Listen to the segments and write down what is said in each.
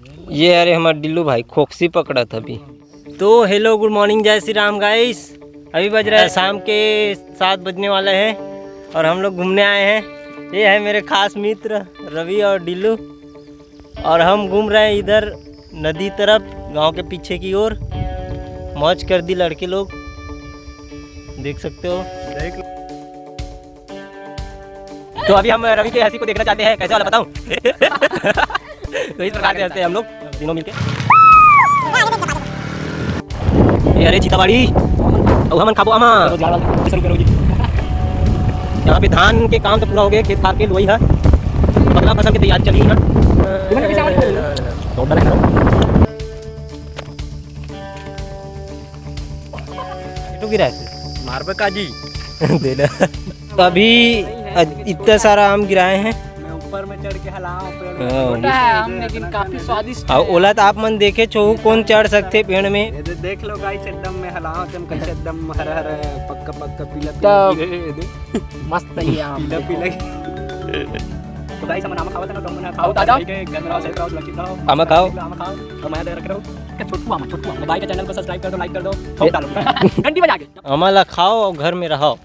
ये अरे हमारा डिल्लू भाई खोक्सी पकड़ा था अभी। तो हेलो गुड मॉर्निंग, जय श्री राम गाइस। अभी बज रहा है शाम के 7 बजने वाले हैं और हम लोग घूमने आए हैं। ये है मेरे खास मित्र रवि और डिल्लू और हम घूम रहे हैं इधर नदी तरफ, गांव के पीछे की ओर। मौज कर दी लड़के लोग, देख सकते हो। तो अभी हम रवि के हंसी को देखना चाहते हैं, कैसे वाला बताऊं। तो इस प्रकार से हंसते हैं हम लोग तीनों मिलके। अरे चीताबाड़ी हमन खाबो आमा। यहाँ पे धान के काम तो पूरा हो गया, खेत खार के लोई है, अगला फसल की तैयारी चली है। तो गिरा है मारबे काजी दे दे। तो अभी इतना सारा आम गिराए हैं, मैं ऊपर में चढ़ के हिलाऊं लेकिन काफी स्वादिष्ट है। ओला तो आप मन देखे छो कौन चढ़ सकते पेड़ में। देख लो गाइस, एकदम में हिलाओ तुम कैसे, एकदम हरा हरा पक्का पक्का पीला मस्त है आम पीला पीला। तो गाइस हम आम खावत ना, तुम ना खाओ ताजा के गंदराव से खाओ, लकी खाओ, आम खाओ और मैं दे रख रहा हूं कि छोटू आम भाई के चैनल को सब्सक्राइब कर दो, लाइक कर दो, ठोक डालो घंटी बजा के। आमला खाओ और घर में रहो।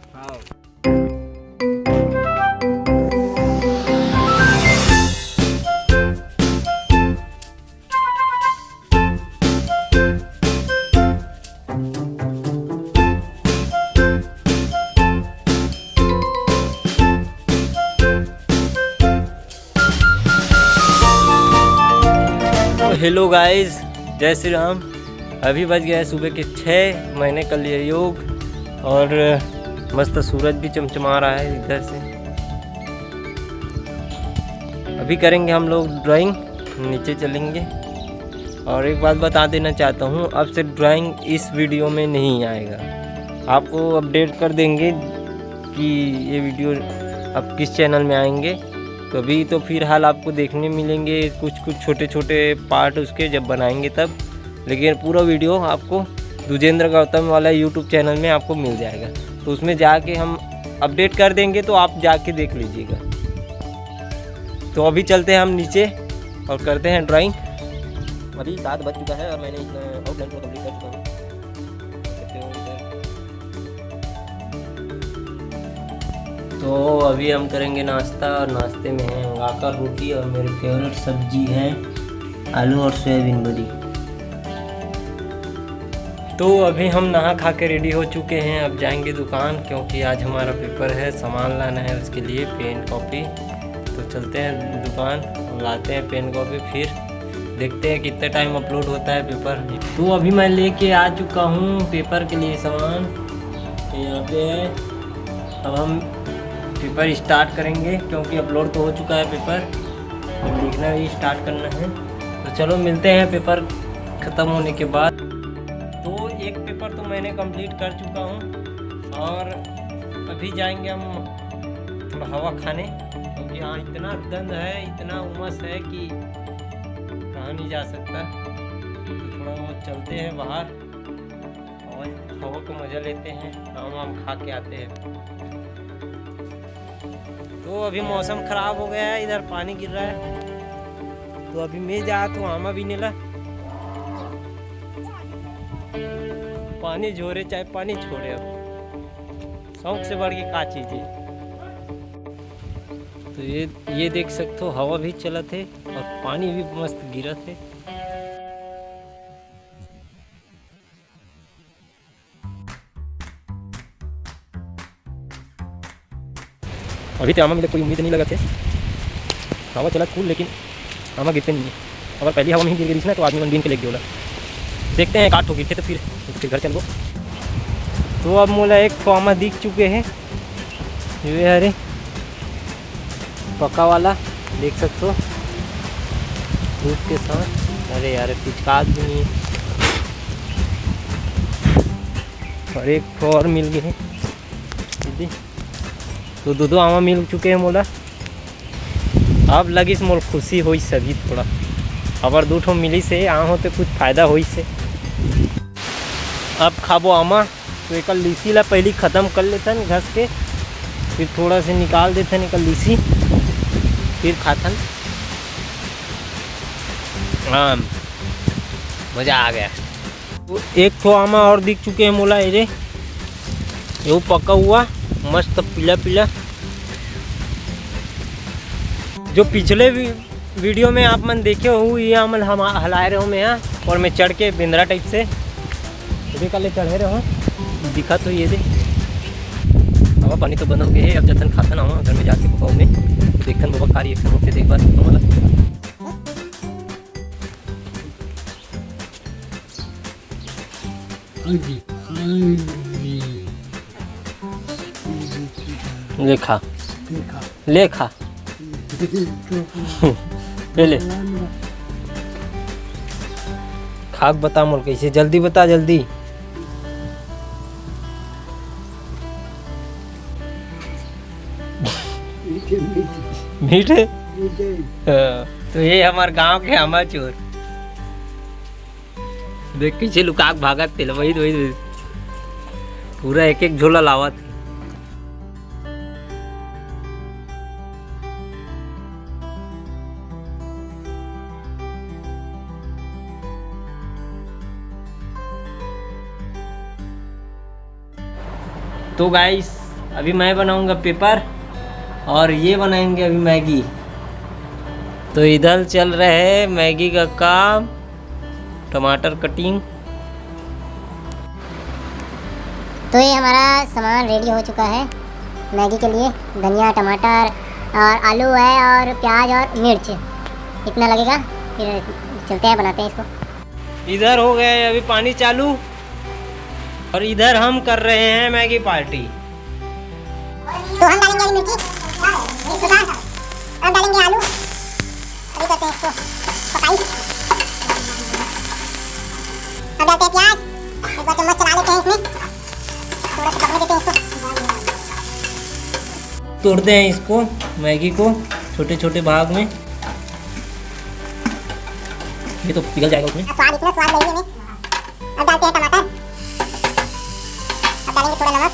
हेलो गाइस, जय श्री राम। अभी बज गया है सुबह के 6। मैंने कर लिया योग और मस्त सूरज भी चमचमा रहा है इधर से। अभी करेंगे हम लोग ड्राइंग, नीचे चलेंगे। और एक बात बता देना चाहता हूँ, अब से ड्राइंग इस वीडियो में नहीं आएगा। आपको अपडेट कर देंगे कि ये वीडियो अब किस चैनल में आएंगे। तो अभी तो फिलहाल आपको देखने मिलेंगे कुछ छोटे छोटे पार्ट उसके, जब बनाएंगे तब। लेकिन पूरा वीडियो आपको दुजेंद्र गौतम वाला यूट्यूब चैनल में आपको मिल जाएगा। तो उसमें जाके हम अपडेट कर देंगे, तो आप जाके देख लीजिएगा। तो अभी चलते हैं हम नीचे और करते हैं ड्राइंग। अभी 7 बज चुका है और मैंने आउटलाइन को कंप्लीट कर चुका हूँ। तो अभी हम करेंगे नाश्ता और नाश्ते में है आका रोटी और मेरी फेवरेट सब्जी है आलू और सोयाबीन बड़ी। तो अभी हम नहा खा के रेडी हो चुके हैं, अब जाएंगे दुकान, क्योंकि आज हमारा पेपर है, सामान लाना है उसके लिए, पेन कॉपी। तो चलते हैं दुकान और लाते हैं पेन कॉपी, फिर देखते हैं कितने टाइम अपलोड होता है पेपर। तो अभी मैं लेके आ चुका हूँ पेपर के लिए सामान, यहाँ पे है। अब हम पेपर स्टार्ट करेंगे, क्योंकि अपलोड तो हो चुका है पेपर, अब लिखना भी स्टार्ट करना है। तो चलो मिलते हैं पेपर ख़त्म होने के बाद। तो एक पेपर तो मैंने कंप्लीट कर चुका हूँ और अभी जाएंगे हम थोड़ा हवा खाने, क्योंकि यहाँ इतना दंड है, इतना उमस है कि कहाँ नहीं जा सकता। तो थोड़ा बहुत चलते हैं बाहर और हवा को मज़ा लेते हैं, आम खा के आते हैं। तो अभी मौसम खराब हो गया है, इधर पानी गिर रहा है। तो अभी मैं जा तो आमा भी नहीं ला, पानी झोरे चाहे पानी छोड़े, अब शौक से बढ़ के का चीज है। तो ये देख सकते हो, हवा भी चला थे और पानी भी मस्त गिरा थे। अभी तो आमा मिले कोई उम्मीद नहीं लगा थे, हवा चला खूब, लेकिन आमा गिरते नहीं है। अगर पहली हवा में ही गिर गई ना तो आदमी दिन के लेके बोला। देखते हैं काट हो गिरते तो फिर घर चलो। तो अब मोला एक तो आमा दिख चुके हैं, ये अरे पका वाला देख सकते हो दूध के साथ। अरे यार पिचकात भी नहीं है, और एक और मिल गए हैं। तो दो आमा मिल चुके हैं मोला। अब लगिस मोल खुशी हुई सभी थोड़ा, अबर दो ठो मिली से आम होते कुछ फायदा हुई से। अब खाबो आमा, तो एक लीसी ला पहले ख़त्म कर लेथन घस के, फिर थोड़ा से निकाल देथन एक लीसी, फिर खाथन। हाँ मज़ा आ गया। एक तो आमा और दिख चुके हैं मोला ये वो पका हुआ मस्त पीला पीला। जो पिछले वीडियो में आप मन देखे हो ये अमल हम हलाए रहे हो मैं यहाँ और मैं चढ़ के बिंद्रा टाइप से अभी कल चढ़े रहो दिखा तो ये दे। हवा पानी तो बंद हो गए अब जतन खाता ना घर में जाके पकाओ में देखन बहुत खारी एक होते देख बार वाला। लेखा लेखा पहले खाक बता मोल कैसे जल्दी बता जल्दी। मीठे तो ये हमारे गांव के अमाचूर देख कैसे लुकाक भागत थे वही पूरा एक एक झोला लावा थे। तो गाइस अभी मैं बनाऊंगा पेपर और ये बनाएंगे अभी मैगी। तो इधर चल रहा है मैगी का काम, टमाटर कटिंग। तो ये हमारा सामान रेडी हो चुका है मैगी के लिए। धनिया टमाटर और आलू है और प्याज और मिर्च इतना लगेगा। फिर चलते हैं बनाते हैं इसको। इधर हो गया है अभी पानी चालू और इधर हम कर रहे हैं मैगी पार्टी। तो हम डालेंगे अभी मिर्ची अब डालेंगे आलू। अभी करते हैं इसको पकाई। अब डालते हैं प्याज एक बार चम्मच चला लेते हैं इसमें थोड़ा सा पकने देते हैं इसको। तोड़ते हैं इसको मैगी को छोटे छोटे भाग में। ये तो पिघल जाएगा उसमें स्वाद इतना स्वाद लगेगा में। अब डालते हैं टमाटर। अब डालेंगे थोड़ा नमक।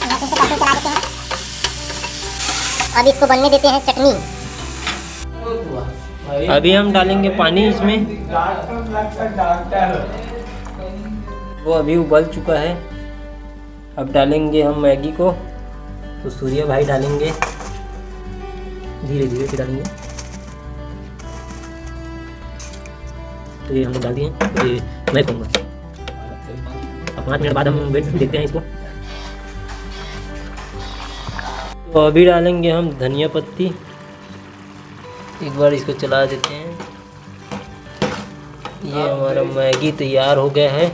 फिर से चला देते हैं। अब इसको बनने देते हैं चटनी। अभी हम डालेंगे पानी इसमें। वो अभी उबल चुका है। अब डालेंगे हम मैगी को। तो सूर्य भाई डालेंगे धीरे धीरे से डालेंगे। तो ये हम लोग डाल दिए। तो ये मैं कहूँगा 5 मिनट बाद हम वेट देखते हैं इसको। तो अभी डालेंगे हम धनिया पत्ती। एक बार इसको चला देते हैं। ये हमारा मैगी तैयार हो गया है।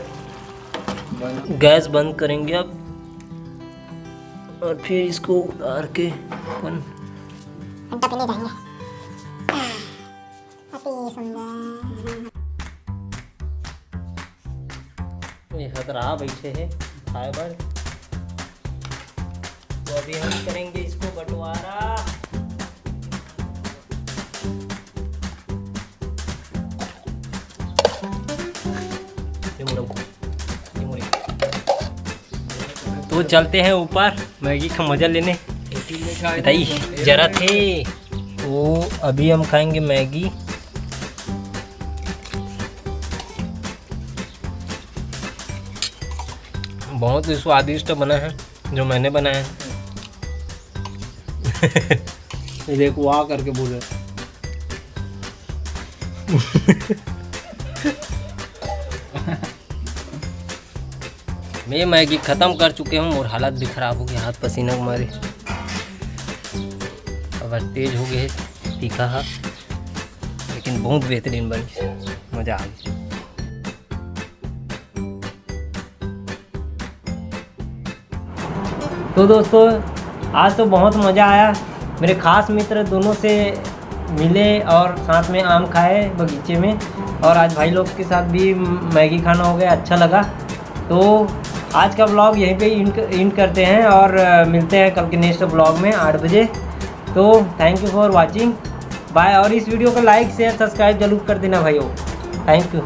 गैस बंद करेंगे अब और फिर इसको उतार के अपन पीने जाएंगे। अति सुंदर ये हतरा बैठे हैं खाए बार। तो अभी हम करेंगे इसको बंटवारा। तो चलते हैं ऊपर मैगी का मजा लेने। बताइए जरा थे। तो अभी हम खाएंगे मैगी। बहुत ही स्वादिष्ट बना है जो मैंने बनाया है। ये देखो वाह करके बोल रहे। मैं मैगी ख़त्म कर चुके हूँ और हालत भी ख़राब हो गई। हाथ पसीना मारे अब तेज हो गए तीखा है लेकिन बहुत बेहतरीन बनी। मज़ा आ गया। तो दोस्तों आज तो बहुत मज़ा आया। मेरे ख़ास मित्र दोनों से मिले और साथ में आम खाए बगीचे में। और आज भाई लोग के साथ भी मैगी खाना हो गया, अच्छा लगा। तो आज का ब्लॉग यहीं पे इंड करते हैं और मिलते हैं कल के नेक्स्ट ब्लॉग में 8 बजे। तो thank you for watching, bye. और इस वीडियो को लाइक शेयर सब्सक्राइब जरूर कर देना भाइयों। Thank you.